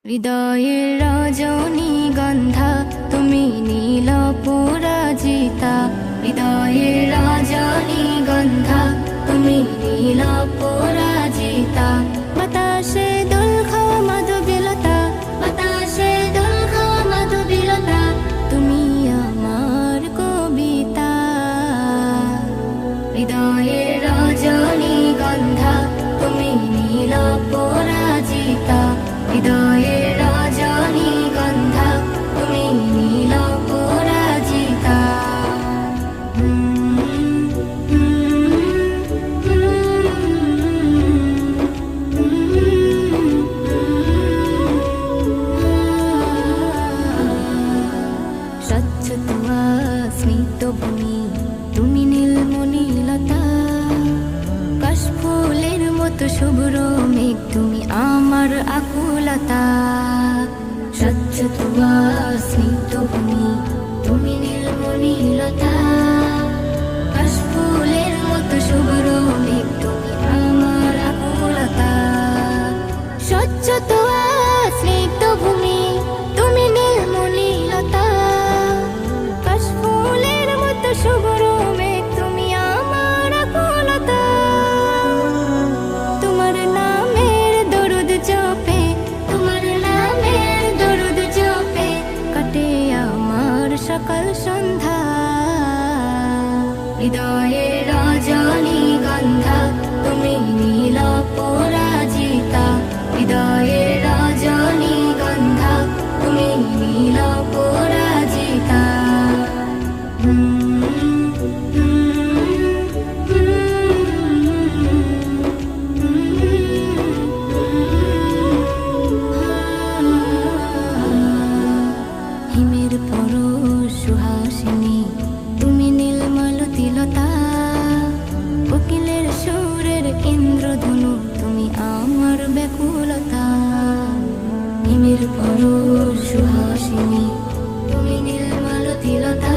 হৃদয়ের রজনীগন্ধা তুমি নীল পরাজিতা, হৃদয়ের রজনীগন্ধা তুমি নীল পরাজিতা। বাতাসে দোল খাওয়া মাধবীলতা, বাতাসে দোল খাওয়া মাধবীলতা, তুমি আমার কবিতা। হৃদয়ের রজনীগন্ধা তুমি নীল পরাজিতা, হৃদয়ের রজনীগন্ধা তুমি নীল পরাজিতা। স্বচ্ছ তুয়া স্মিত ভূমি তুমি নীলমণিলতা, কাশফুলের মতো শুভ্র মেঘ তুমি আমার আকুলতা। স্বচ্ছ তুয়া স্নিগ্ধ ভূমি তুমি নীলমণিলতা, কাশফুলের মতো শুভ্র মেঘ তুমি আমার আকুলতা। স্বচ্ছ তুয়া স্নিগ্ধ ভূমি তুমি নীলমণিলতা, কাশফুলের মতো শুভ্র মেঘ তুমি আমার আকুলতা। তোমার নামের দরুদ জপে, তোমার নামের দরুদ জপে কাটে আমার সকাল সন্ধ্যা। হৃদয়ের রজনীগন্ধা তুমি নীল পরাজিতা, হৃদয়ের রজনীগন্ধা তুমি নীল পরাজিতা। হিমের পরশ সুহাসিনী তুমি নীলমালতিলতা, কোকিলের সুরের ইন্দ্রধনু তুমি আমার ব্যাকুলতা। হিমের পরশ সুহাসিনী তুমি নীলমালতিলতা,